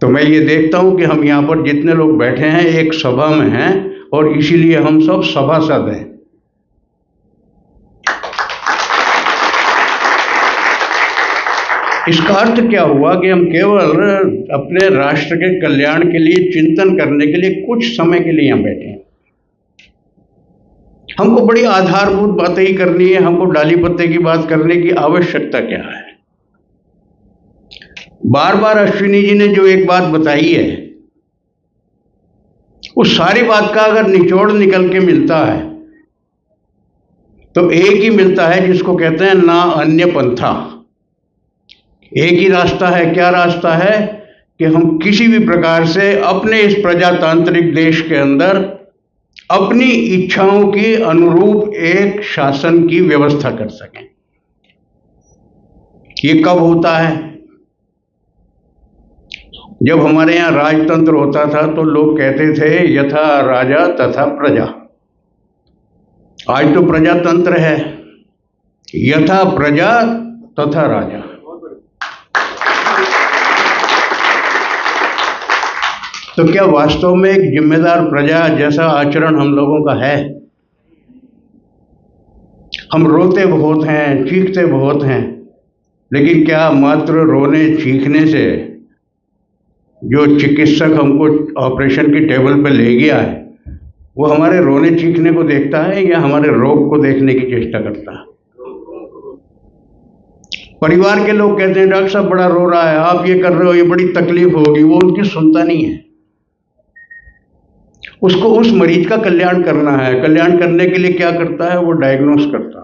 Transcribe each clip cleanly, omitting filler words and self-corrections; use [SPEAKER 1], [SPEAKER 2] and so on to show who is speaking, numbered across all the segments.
[SPEAKER 1] तो मैं ये देखता हूं कि हम यहाँ पर जितने लोग बैठे हैं एक सभा में हैं और इसीलिए हम सब सभासद हैं। इसका अर्थ क्या हुआ कि हम केवल अपने राष्ट्र के कल्याण के लिए चिंतन करने के लिए कुछ समय के लिए यहाँ बैठे हैं। हमको बड़ी आधारभूत बातें ही करनी है, हमको डाली पत्ते की बात करने की आवश्यकता क्या है। बार बार अश्विनी जी ने जो एक बात बताई है, उस सारी बात का अगर निचोड़ निकल के मिलता है तो एक ही मिलता है जिसको कहते हैं ना अन्य पंथा। एक ही रास्ता है। क्या रास्ता है? कि हम किसी भी प्रकार से अपने इस प्रजातांत्रिक देश के अंदर अपनी इच्छाओं की अनुरूप एक शासन की व्यवस्था कर सकें। ये कब होता है? जब हमारे यहाँ राजतंत्र होता था तो लोग कहते थे यथा राजा तथा प्रजा। आज तो प्रजातंत्र है, यथा प्रजा तथा राजा। तो क्या वास्तव में एक जिम्मेदार प्रजा जैसा आचरण हम लोगों का है? हम रोते बहुत हैं, चीखते बहुत हैं, लेकिन क्या मात्र रोने चीखने से जो चिकित्सक हमको ऑपरेशन की टेबल पर ले गया है वो हमारे रोने चीखने को देखता है या हमारे रोग को देखने की चेष्टा करता है? परिवार के लोग कहते हैं डॉक्टर साहब बड़ा रो रहा है, आप ये कर रहे हो, ये बड़ी तकलीफ होगी, वो उनकी सुनता नहीं है। उसको उस मरीज का कल्याण करना है। कल्याण करने के लिए क्या करता है? वो डायग्नोस करता है,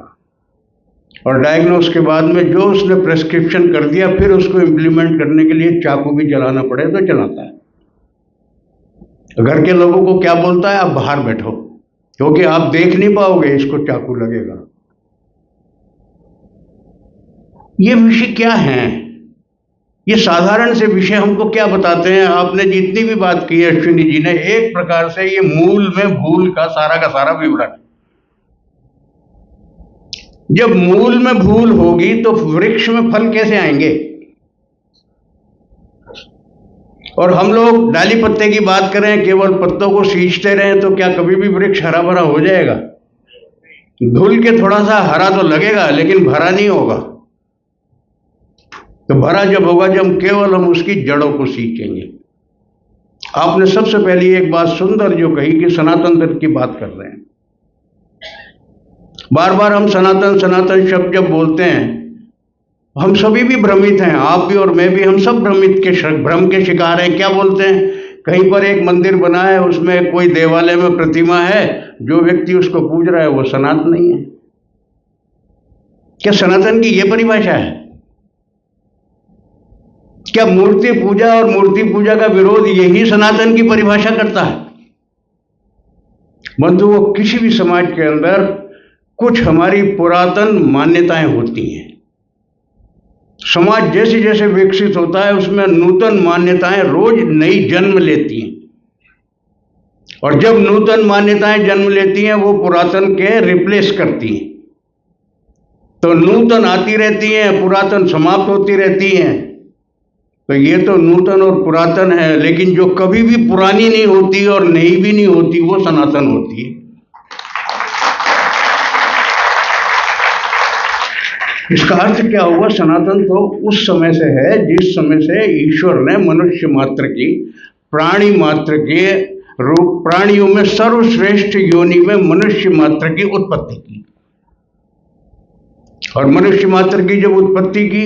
[SPEAKER 1] और डायग्नोस के बाद में जो उसने प्रेस्क्रिप्शन कर दिया फिर उसको इम्प्लीमेंट करने के लिए चाकू भी चलाना पड़े तो चलाता है। घर के लोगों को क्या बोलता है? आप बाहर बैठो, क्योंकि आप देख नहीं पाओगे, इसको चाकू लगेगा। ये विषय क्या है? ये साधारण से विषय हमको क्या बताते हैं? आपने जितनी भी बात की है अश्विनी जी ने, एक प्रकार से ये मूल में भूल का सारा विवरण है। जब मूल में भूल होगी तो वृक्ष में फल कैसे आएंगे? और हम लोग डाली पत्ते की बात करें, केवल पत्तों को सींचते रहें तो क्या कभी भी वृक्ष हरा भरा हो जाएगा? धुल के थोड़ा सा हरा तो लगेगा लेकिन भरा नहीं होगा। तो भरा जब होगा जब केवल हम उसकी जड़ों को सींचेंगे। आपने सबसे पहले एक बात सुंदर जो कही कि सनातन धर्म की बात कर रहे हैं। बार बार हम सनातन सनातन शब्द जब बोलते हैं, हम सभी भी भ्रमित हैं, आप भी और मैं भी, हम सब भ्रम के शिकार हैं। क्या बोलते हैं? कहीं पर एक मंदिर बना है, उसमें कोई देवालय में प्रतिमा है, जो व्यक्ति उसको पूज रहा है वो सनातन नहीं है। क्या सनातन की ये परिभाषा है? क्या मूर्ति पूजा और मूर्ति पूजा का विरोध यही सनातन की परिभाषा करता है? बंधुओं, किसी भी समाज के अंदर कुछ हमारी पुरातन मान्यताएं होती हैं। समाज जैसे जैसे विकसित होता है उसमें नूतन मान्यताएं रोज नई जन्म लेती हैं, और जब नूतन मान्यताएं जन्म लेती हैं वो पुरातन के रिप्लेस करती हैं। तो नूतन आती रहती हैं, पुरातन समाप्त होती रहती हैं। तो ये तो नूतन और पुरातन है, लेकिन जो कभी भी पुरानी नहीं होती और नई भी नहीं होती वो सनातन होती है। इसका अर्थ क्या हुआ? सनातन तो उस समय से है जिस समय से ईश्वर ने मनुष्य मात्र की, प्राणी मात्र के रूप, प्राणियों में सर्वश्रेष्ठ योनि में मनुष्य मात्र की उत्पत्ति की। और मनुष्य मात्र की जब उत्पत्ति की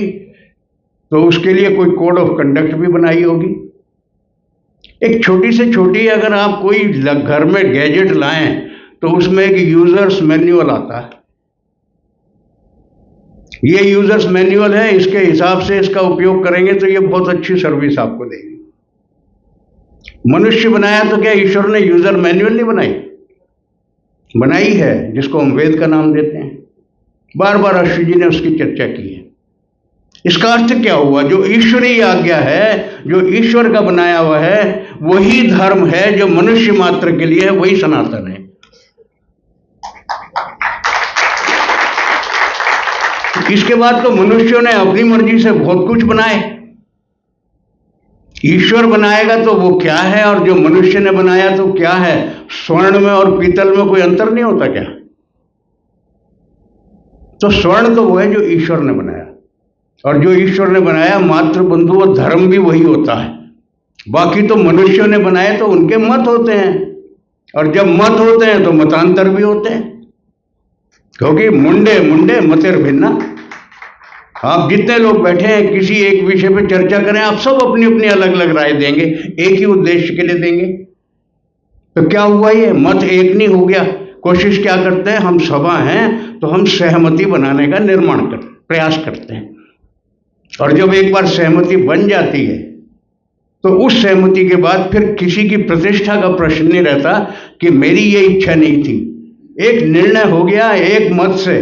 [SPEAKER 1] तो उसके लिए कोई कोड ऑफ कंडक्ट भी बनाई होगी। एक छोटी से छोटी अगर आप कोई घर में गैजेट लाएं तो उसमें एक यूजर्स मैन्युअल आता है। ये यूजर्स मैन्युअल है, इसके हिसाब से इसका उपयोग करेंगे तो ये बहुत अच्छी सर्विस आपको देगी। मनुष्य बनाया तो क्या ईश्वर ने यूजर मैन्युअल नहीं बनाई? बनाई है, जिसको हम वेद का नाम देते हैं। बार बार अश्विनी जी ने उसकी चर्चा की है। इसका अर्थ क्या हुआ? जो ईश्वरीय आज्ञा है, जो ईश्वर का बनाया हुआ है, वही धर्म है जो मनुष्य मात्र के लिए है, वही सनातन है। इसके बाद तो मनुष्यों ने अपनी मर्जी से बहुत कुछ बनाए। ईश्वर बनाएगा तो वो क्या है, और जो मनुष्य ने बनाया तो क्या है? स्वर्ण में और पीतल में कोई अंतर नहीं होता क्या? तो स्वर्ण तो वो है जो ईश्वर ने बनाया, और जो ईश्वर ने बनाया मातृ बंधु और धर्म भी वही होता है। बाकी तो मनुष्यों ने बनाए तो उनके मत होते हैं, और जब मत होते हैं तो मतांतर भी होते हैं, क्योंकि मुंडे मुंडे मतिर भिन्ना। आप जितने लोग बैठे हैं किसी एक विषय पर चर्चा करें, आप सब अपनी अपनी अलग अलग राय देंगे, एक ही उद्देश्य के लिए देंगे। तो क्या हुआ? ये मत एक नहीं हो गया। कोशिश क्या करते हैं? हम सभा हैं तो हम सहमति बनाने का प्रयास करते हैं, और जब एक बार सहमति बन जाती है तो उस सहमति के बाद फिर किसी की प्रतिष्ठा का प्रश्न नहीं रहता कि मेरी ये इच्छा नहीं थी। एक निर्णय हो गया एक मत से,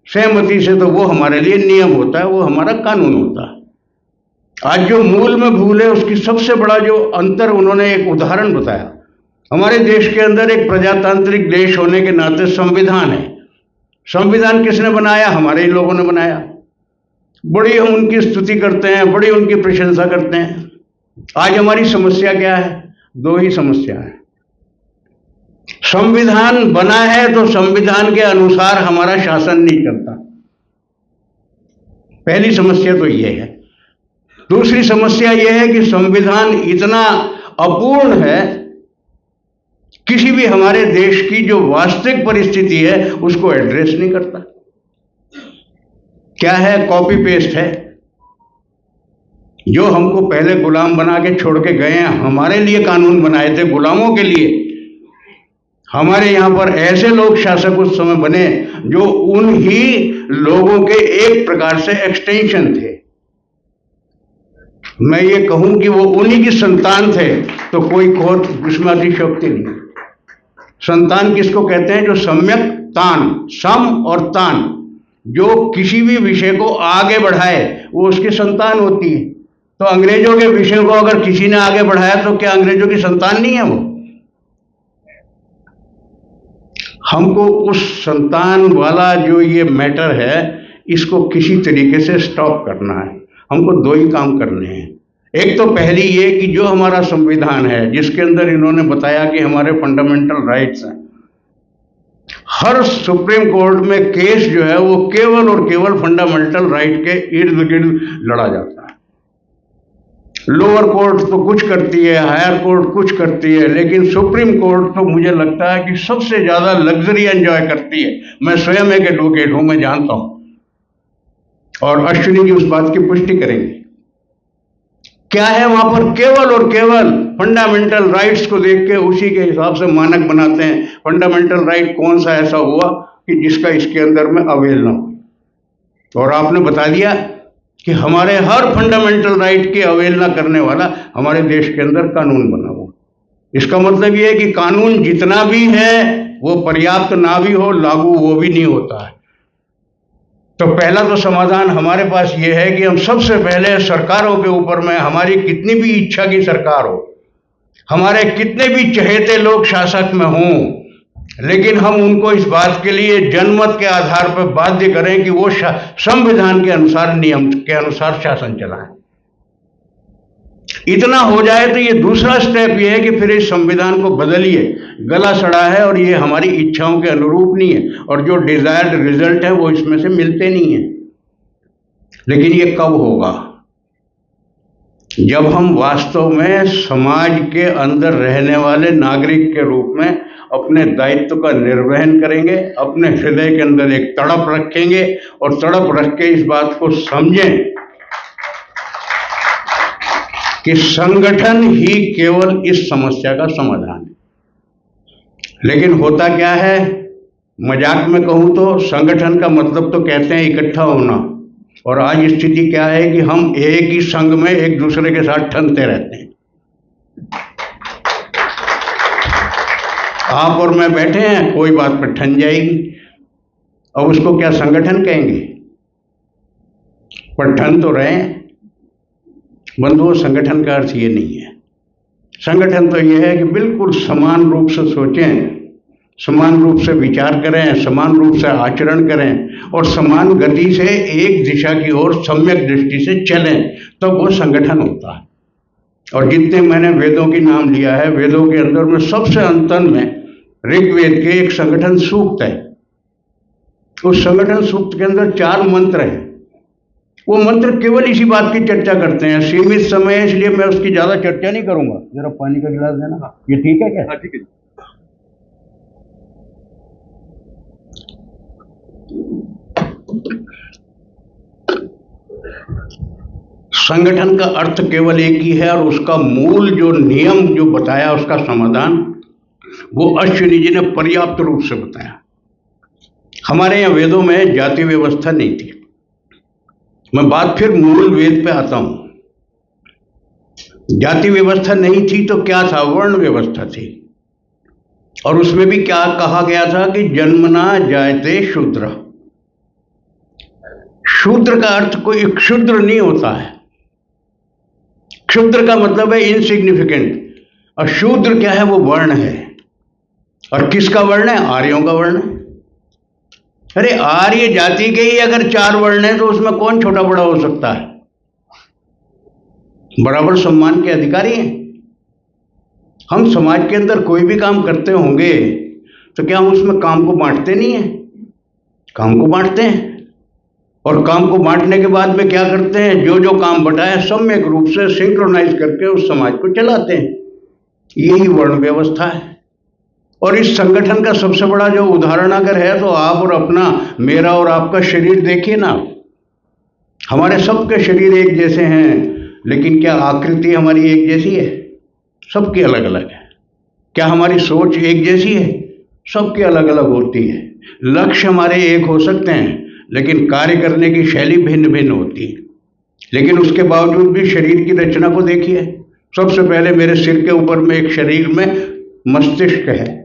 [SPEAKER 1] सहमति से, तो वो हमारे लिए नियम होता है, वो हमारा कानून होता है। आज जो मूल में भूल है उसकी सबसे बड़ा जो अंतर उन्होंने एक उदाहरण बताया। हमारे देश के अंदर एक प्रजातांत्रिक देश होने के नाते संविधान है। संविधान किसने बनाया? हमारे ही लोगों ने बनाया। बड़ी हम उनकी स्तुति करते हैं, बड़ी उनकी प्रशंसा करते हैं। आज हमारी समस्या क्या है? दो ही समस्या है। संविधान बना है तो संविधान के अनुसार हमारा शासन नहीं चलता, पहली समस्या तो यह है। दूसरी समस्या यह है कि संविधान इतना अपूर्ण है, किसी भी हमारे देश की जो वास्तविक परिस्थिति है उसको एड्रेस नहीं करता। क्या है? कॉपी पेस्ट है। जो हमको पहले गुलाम बना के छोड़ के गए हैं, हमारे लिए कानून बनाए थे गुलामों के लिए। हमारे यहां पर ऐसे लोग शासक उस समय बने जो उन्हीं लोगों के एक प्रकार से एक्सटेंशन थे। मैं ये कहूं कि वो उन्हीं की संतान थे तो कोई और उसमें अतिशयोक्ति नहीं। संतान किसको कहते हैं? जो सम्यक तान, सम और तान, जो किसी भी विषय को आगे बढ़ाए वो उसकी संतान होती है। तो अंग्रेजों के विषय को अगर किसी ने आगे बढ़ाया तो क्या अंग्रेजों की संतान नहीं है वो? हमको उस संतान वाला जो ये मैटर है इसको किसी तरीके से स्टॉप करना है। हमको दो ही काम करने हैं। एक तो पहली ये कि जो हमारा संविधान है जिसके अंदर इन्होंने बताया कि हमारे फंडामेंटल राइट्स हैं, हर सुप्रीम कोर्ट में केस जो है वो केवल और केवल फंडामेंटल राइट के इर्द गिर्द लड़ा जाता है। लोअर कोर्ट तो कुछ करती है, हायर कोर्ट कुछ करती है, लेकिन सुप्रीम कोर्ट तो मुझे लगता है कि सबसे ज्यादा लग्जरी एंजॉय करती है। मैं स्वयं एक एडवोकेट हूं, मैं जानता हूं, और अश्विनी जी उस बात की पुष्टि करेंगे। क्या है वहां पर? केवल और केवल फंडामेंटल राइट्स को देख के उसी के हिसाब से मानक बनाते हैं। फंडामेंटल राइट कौन सा ऐसा हुआ कि जिसका इसके अंदर में अवेल ना हो? और आपने बता दिया कि हमारे हर फंडामेंटल राइट की अवहेलना करने वाला हमारे देश के अंदर कानून बना हुआ। इसका मतलब यह है कि कानून जितना भी है वो पर्याप्त ना भी हो, लागू वो भी नहीं होता है। तो पहला तो समाधान हमारे पास ये है कि हम सबसे पहले सरकारों के ऊपर में, हमारी कितनी भी इच्छा की सरकार हो, हमारे कितने भी चहेते लोग शासक में हों, लेकिन हम उनको इस बात के लिए जनमत के आधार पर बाध्य करें कि वो संविधान के अनुसार, नियम के अनुसार शासन चलाएं। इतना हो जाए तो ये दूसरा स्टेप ये है कि फिर इस संविधान को बदलिए। गला सड़ा है और ये हमारी इच्छाओं के अनुरूप नहीं है, और जो डिजायर्ड रिजल्ट है वो इसमें से मिलते नहीं है। लेकिन ये कब होगा? जब हम वास्तव में समाज के अंदर रहने वाले नागरिक के रूप में अपने दायित्व का निर्वहन करेंगे, अपने हृदय के अंदर एक तड़प रखेंगे, और तड़प रख के इस बात को समझें कि संगठन ही केवल इस समस्या का समाधान है। लेकिन होता क्या है, मजाक में कहूं तो संगठन का मतलब तो कहते हैं इकट्ठा होना, और आज स्थिति क्या है कि हम एक ही संघ में एक दूसरे के साथ ठनते रहते हैं। आप और मैं बैठे हैं, कोई बात पर ठन जाएगी, अब उसको क्या संगठन कहेंगे? पर ठन तो रहे हैं। बंधुओं, संगठन का अर्थ ये नहीं है। संगठन तो ये है कि बिल्कुल समान रूप से सोचें, समान रूप से विचार करें, समान रूप से आचरण करें, और समान गति से एक दिशा की ओर सम्यक दृष्टि से चलें, तो वो संगठन होता है। और जितने मैंने वेदों की नाम लिया है, वेदों के अंदर में सबसे अंतन में ऋग्वेद के एक संगठन सूक्त है। उस संगठन सूक्त के अंदर 4 मंत्र हैं। वो मंत्र केवल इसी बात की चर्चा करते हैं। सीमित समय है इसलिए मैं उसकी ज्यादा चर्चा नहीं करूंगा। जरा पानी का गिलास देना। ये ठीक है क्या?
[SPEAKER 2] ठीक है।
[SPEAKER 1] संगठन का अर्थ केवल एक ही है और उसका मूल जो नियम जो बताया, उसका समाधान वो अश्विनी जी ने पर्याप्त रूप से बताया। हमारे यहाँ वेदों में जाति व्यवस्था नहीं थी। मैं बात फिर मूल वेद पे आता हूं। जाति व्यवस्था नहीं थी तो क्या था? वर्ण व्यवस्था थी। और उसमें भी क्या कहा गया था कि जन्मना जायते शूद्र। शूद्र का अर्थ कोई क्षुद्र नहीं होता है। क्षुद्र का मतलब है इनसिग्निफिकेंट, और शूद्र क्या है? वो वर्ण है। और किसका वर्ण है? आर्यों का वर्ण है। अरे आर्य जाति के ही अगर 4 वर्ण है तो उसमें कौन छोटा बड़ा हो सकता है? बराबर सम्मान के अधिकारी हैं। हम समाज के अंदर कोई भी काम करते होंगे तो क्या हम उसमें काम को बांटते नहीं हैं? काम को बांटते हैं। और काम को बांटने के बाद में क्या करते हैं? जो जो काम बटा है सम्यक रूप से सिंक्रोनाइज करके उस समाज को चलाते हैं। यही वर्ण व्यवस्था है। और इस संगठन का सबसे बड़ा जो उदाहरण अगर है तो आप और अपना, मेरा और आपका शरीर देखिए ना। हमारे सबके शरीर एक जैसे हैं, लेकिन क्या आकृति हमारी एक जैसी है? सबकी अलग अलग है। क्या हमारी सोच एक जैसी है? सबकी अलग अलग होती है। लक्ष्य हमारे एक हो सकते हैं, लेकिन कार्य करने की शैली भिन्न भिन्न होती है। लेकिन उसके बावजूद भी शरीर की रचना को देखिए। सबसे पहले मेरे सिर के ऊपर में एक शरीर में मस्तिष्क है।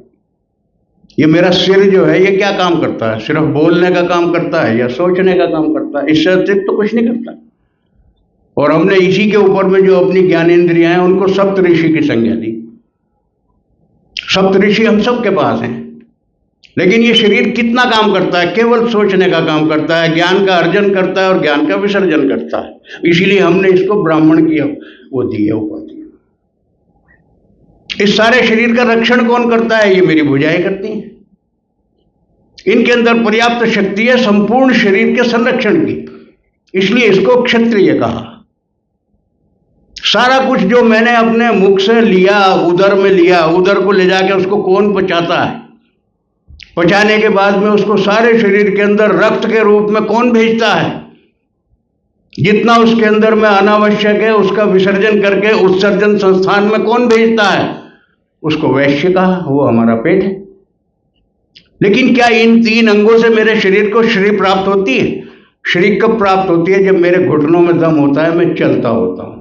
[SPEAKER 1] ये मेरा सिर जो है ये क्या काम करता है? सिर्फ बोलने का काम करता है या सोचने का काम करता है? इससे अतिरिक्त तो कुछ नहीं करता। और हमने इसी के ऊपर में जो अपनी ज्ञानेंद्रियां हैं उनको सप्तऋषि की संज्ञा दी। सप्तऋषि हम सबके पास हैं, लेकिन ये शरीर कितना काम करता है? केवल सोचने का काम करता है, ज्ञान का अर्जन करता है और ज्ञान का विसर्जन करता है। इसीलिए हमने इसको ब्राह्मण की वो दी है उपाधि। इस सारे शरीर का रक्षण कौन करता है? ये मेरी भुजाएं करती हैं। इनके अंदर पर्याप्त शक्ति है संपूर्ण शरीर के संरक्षण की, इसलिए इसको क्षत्रिय कहा। सारा कुछ जो मैंने अपने मुख से लिया, उदर में लिया, उदर को ले जाके उसको कौन पचाता है? पचाने के बाद में उसको सारे शरीर के अंदर रक्त के रूप में कौन भेजता है? जितना उसके अंदर में अनावश्यक है उसका विसर्जन करके उत्सर्जन संस्थान में कौन भेजता है? उसको वैश्य कहा। वो हमारा पेट है। लेकिन क्या इन 3 अंगों से मेरे शरीर को श्री प्राप्त होती है? श्री कब प्राप्त होती है? जब मेरे घुटनों में दम होता है, मैं चलता होता हूं।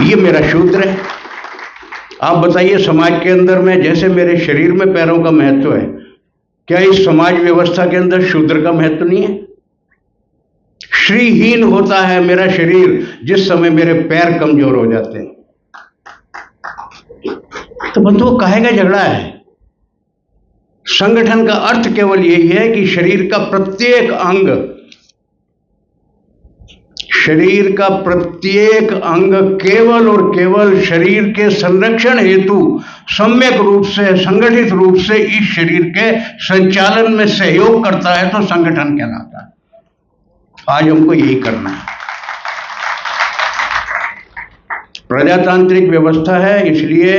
[SPEAKER 1] ये मेरा शूद्र है। आप बताइए, समाज के अंदर में जैसे मेरे शरीर में पैरों का महत्व है, क्या इस समाज व्यवस्था के अंदर शूद्र का महत्व नहीं है? श्रीहीन होता है मेरा शरीर जिस समय मेरे पैर कमजोर हो जाते हैं। तो बंधुओं, काहे का झगड़ा है? संगठन का अर्थ केवल यही है कि शरीर का प्रत्येक अंग, शरीर का प्रत्येक अंग केवल और केवल शरीर के संरक्षण हेतु सम्यक रूप से, संगठित रूप से इस शरीर के संचालन में सहयोग करता है तो संगठन कहलाता है। आज हमको यही करना है। प्रजातांत्रिक व्यवस्था है, इसलिए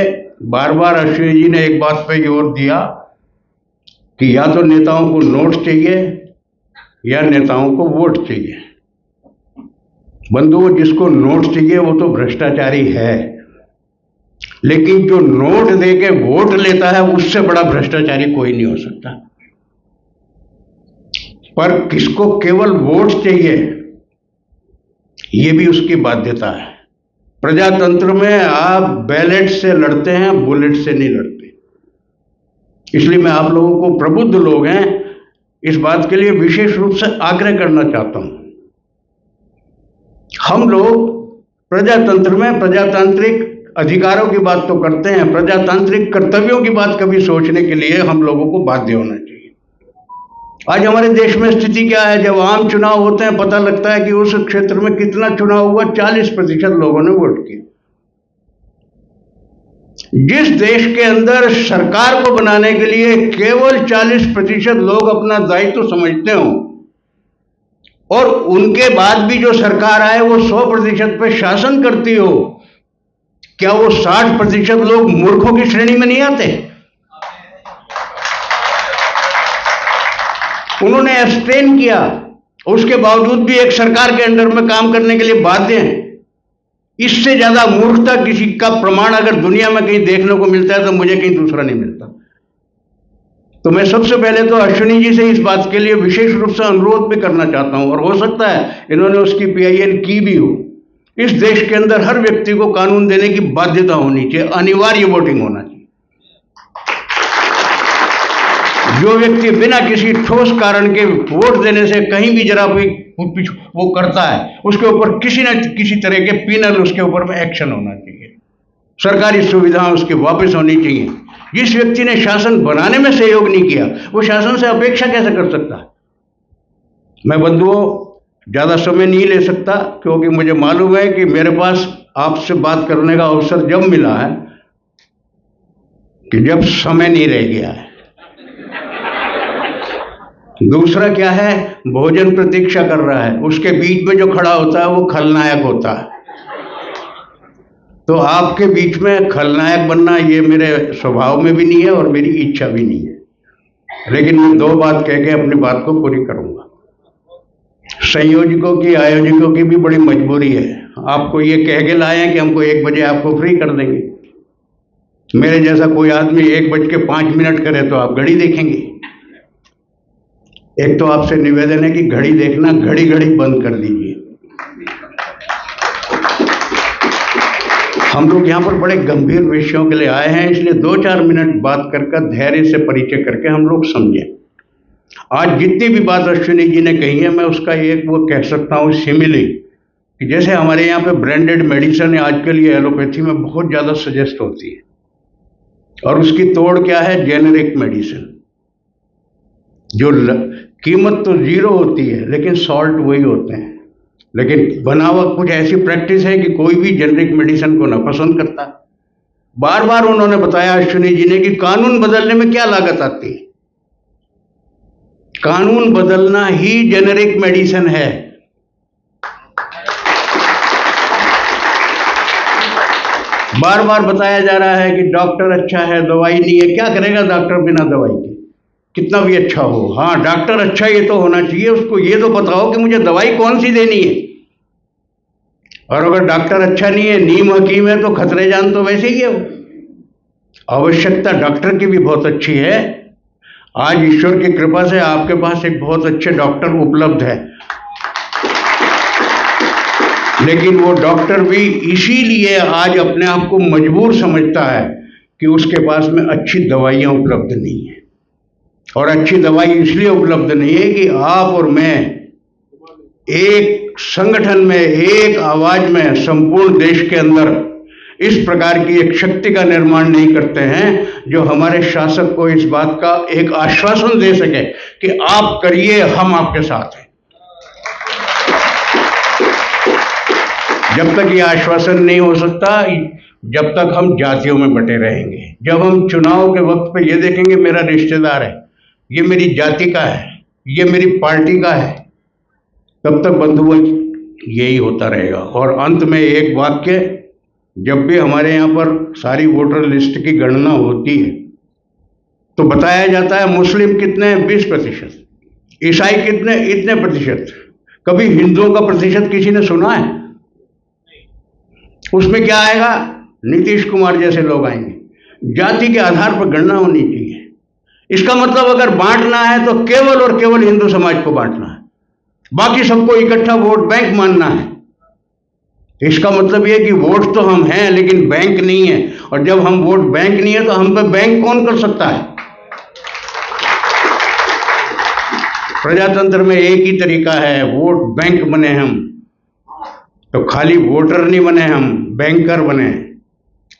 [SPEAKER 1] बार बार अश्विनी जी ने एक बात पे जोर दिया कि या तो नेताओं को नोट चाहिए या नेताओं को वोट चाहिए। बंधुओं, जिसको नोट चाहिए वो तो भ्रष्टाचारी है, लेकिन जो नोट देके वोट लेता है उससे बड़ा भ्रष्टाचारी कोई नहीं हो सकता। पर किसको केवल वोट चाहिए ये भी उसकी बाध्यता है। प्रजातंत्र में आप बैलेट से लड़ते हैं, बुलेट से नहीं लड़ते। इसलिए मैं आप लोगों को, प्रबुद्ध लोग हैं, इस बात के लिए विशेष रूप से आग्रह करना चाहता हूं। हम लोग प्रजातंत्र में प्रजातांत्रिक अधिकारों की बात तो करते हैं, प्रजातांत्रिक कर्तव्यों की बात कभी सोचने के लिए हम लोगों को बाध्य होना चाहिए। आज हमारे देश में स्थिति क्या है? जब आम चुनाव होते हैं पता लगता है कि उस क्षेत्र में कितना चुनाव हुआ, 40% लोगों ने वोट किया। जिस देश के अंदर सरकार को बनाने के लिए केवल 40% लोग अपना दायित्व समझते हो और उनके बाद भी जो सरकार आए वो 100% पे शासन करती हो, क्या वो 60% लोग मूर्खों की श्रेणी में नहीं आते? उन्होंने एब्सटेन किया, उसके बावजूद भी एक सरकार के अंडर में काम करने के लिए बाध्य हैं। इससे ज्यादा मूर्खता किसी का प्रमाण अगर दुनिया में कहीं देखने को मिलता है तो मुझे कहीं दूसरा नहीं मिलता। तो मैं सबसे पहले तो अश्विनी जी से इस बात के लिए विशेष रूप से अनुरोध भी करना चाहता हूं, और हो सकता है इन्होंने उसकी पीआईएल की भी हो। इस देश के अंदर हर व्यक्ति को कानून देने की बाध्यता होनी चाहिए, अनिवार्य वोटिंग होना चाहिए। जो व्यक्ति बिना किसी ठोस कारण के वोट देने से कहीं भी जरा भी वो करता है, उसके ऊपर किसी न किसी तरह के पिनल उसके ऊपर में एक्शन होना चाहिए। सरकारी सुविधाएं उसकी वापस होनी चाहिए। जिस व्यक्ति ने शासन बनाने में सहयोग नहीं किया वो शासन से अपेक्षा कैसे कर सकता है? मैं बंधुओं ज्यादा समय नहीं ले सकता, क्योंकि मुझे मालूम है कि मेरे पास आपसे बात करने का अवसर जब मिला है कि जब समय नहीं रह गया है। दूसरा क्या है, भोजन प्रतीक्षा कर रहा है, उसके बीच में जो खड़ा होता है वो खलनायक होता है। तो आपके बीच में खलनायक बनना ये मेरे स्वभाव में भी नहीं है और मेरी इच्छा भी नहीं है। लेकिन मैं दो बात कह के अपनी बात को पूरी करूंगा। संयोजकों की, आयोजकों की भी बड़ी मजबूरी है। आपको ये कह के लाए हैं कि हमको 1 बजे आपको फ्री कर देंगे। मेरे जैसा कोई आदमी 1:05 करे तो आप घड़ी देखेंगे। एक तो आपसे निवेदन है कि घड़ी देखना घड़ी घड़ी बंद कर दीजिए। हम लोग यहाँ पर बड़े गंभीर विषयों के लिए आए हैं, इसलिए 2-4 मिनट बात कर धैर्य से परिचय करके हम लोग समझें। आज जितनी भी बात अश्विनी जी ने कही है, मैं उसका एक वो कह सकता हूँ सिमिली, कि जैसे हमारे यहाँ पे ब्रांडेड मेडिसिन आजकल ये एलोपैथी में बहुत ज़्यादा सजेस्ट होती है, और उसकी तोड़ क्या है? Generic medicine. जो कीमत तो 0 होती है लेकिन सॉल्ट वही होते हैं। लेकिन बनावट कुछ ऐसी प्रैक्टिस है कि कोई भी जेनेरिक मेडिसिन को ना पसंद करता। बार बार उन्होंने बताया अश्विनी जी ने कि कानून बदलने में क्या लागत आती है। कानून बदलना ही जेनेरिक मेडिसिन है। बार बार बताया जा रहा है कि डॉक्टर अच्छा है, दवाई नहीं है। क्या करेगा डॉक्टर बिना दवाई के? कितना भी अच्छा हो, हाँ डॉक्टर अच्छा ये तो होना चाहिए, उसको ये तो बताओ कि मुझे दवाई कौन सी देनी है। और अगर डॉक्टर अच्छा नहीं है, नीम हकीम है, तो खतरे जान तो वैसे ही है। आवश्यकता डॉक्टर की भी बहुत अच्छी है। आज ईश्वर की कृपा से आपके पास एक बहुत अच्छे डॉक्टर उपलब्ध है, लेकिन वो डॉक्टर भी इसीलिए आज अपने आप को मजबूर समझता है कि उसके पास में अच्छी दवाइयाँ उपलब्ध नहीं है। और अच्छी दवाई इसलिए उपलब्ध नहीं है कि आप और मैं एक संगठन में, एक आवाज में संपूर्ण देश के अंदर इस प्रकार की एक शक्ति का निर्माण नहीं करते हैं जो हमारे शासक को इस बात का एक आश्वासन दे सके कि आप करिए, हम आपके साथ हैं। जब तक ये आश्वासन नहीं हो सकता, जब तक हम जातियों में बटे रहेंगे। जब हम चुनाव के वक्त पे ये देखेंगे मेरा रिश्तेदार है, ये मेरी जाति का है, ये मेरी पार्टी का है, तब तक बंधुओं यही होता रहेगा। और अंत में एक वाक्य, जब भी हमारे यहाँ पर सारी वोटर लिस्ट की गणना होती है तो बताया जाता है मुस्लिम कितने हैं? 20%, ईसाई कितने? इतने प्रतिशत। कभी हिंदुओं का प्रतिशत किसी ने सुना है? उसमें क्या आएगा? नीतीश कुमार जैसे लोग आएंगे। जाति के आधार पर गणना होनी चाहिए। इसका मतलब अगर बांटना है तो केवल और केवल हिंदू समाज को बांटना है, बाकी सबको इकट्ठा वोट बैंक मानना है। इसका मतलब यह कि वोट तो हम हैं लेकिन बैंक नहीं है, और जब हम वोट बैंक नहीं है तो हम पे बैंक कौन कर सकता है? प्रजातंत्र में एक ही तरीका है, वोट बैंक बने हम, तो खाली वोटर नहीं बने, हम बैंकर बने।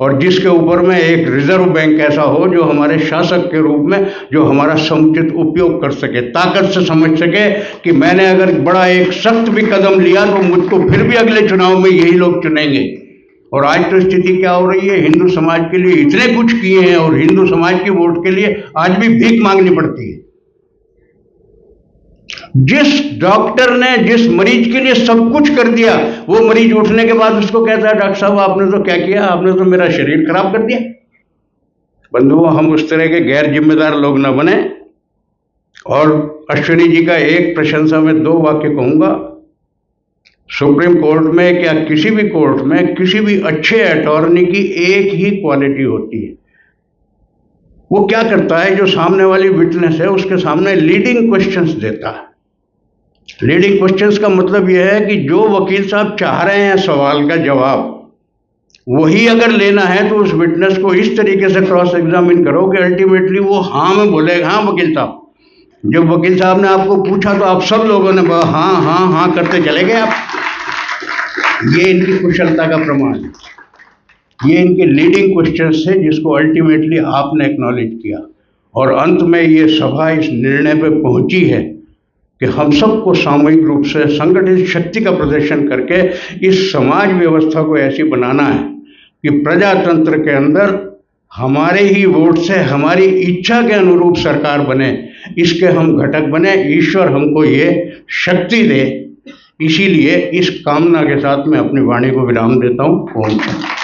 [SPEAKER 1] और जिसके ऊपर में एक रिजर्व बैंक ऐसा हो जो हमारे शासक के रूप में जो हमारा समुचित उपयोग कर सके, ताकत से समझ सके कि मैंने अगर बड़ा एक सख्त भी कदम लिया तो मुझको फिर भी अगले चुनाव में यही लोग चुनेंगे। और आज तो स्थिति क्या हो रही है, हिंदू समाज के लिए इतने कुछ किए हैं और हिंदू समाज की वोट के लिए आज भी भीख मांगनी पड़ती है। जिस डॉक्टर ने जिस मरीज के लिए सब कुछ कर दिया, वो मरीज उठने के बाद उसको कहता है डॉक्टर साहब आपने तो क्या किया, आपने तो मेरा शरीर खराब कर दिया। बंधुओं, हम उस तरह के गैर जिम्मेदार लोग न बने। और अश्विनी जी का एक प्रशंसा में 2 वाक्य कहूंगा। सुप्रीम कोर्ट में क्या किसी भी कोर्ट में किसी भी अच्छे अटॉर्नी की एक ही क्वालिटी होती है। वो क्या करता है, जो सामने वाली विटनेस है उसके सामने लीडिंग क्वेश्चंस देता है। लीडिंग क्वेश्चंस का मतलब यह है कि जो वकील साहब चाह रहे हैं सवाल का जवाब वही अगर लेना है तो उस विटनेस को इस तरीके से क्रॉस एग्जामिन करो कि अल्टीमेटली वो हाँ में बोलेगा। हाँ वकील साहब, जब वकील साहब ने आपको पूछा तो आप सब लोगों ने हाँ हाँ हाँ करते चले गए आप। ये इनकी कुशलता का प्रमाण है। ये इनके लीडिंग क्वेश्चंस है जिसको अल्टीमेटली आपने एक्नॉलेज किया। और अंत में ये सभा इस निर्णय पर पहुंची है कि हम सबको सामूहिक रूप से संगठित शक्ति का प्रदर्शन करके इस समाज व्यवस्था को ऐसी बनाना है कि प्रजातंत्र के अंदर हमारे ही वोट से हमारी इच्छा के अनुरूप सरकार बने, इसके हम घटक बने। ईश्वर हमको ये शक्ति दे। इसीलिए इस कामना के साथ मैं अपनी वाणी को विराम देता हूँ। ओम शांति।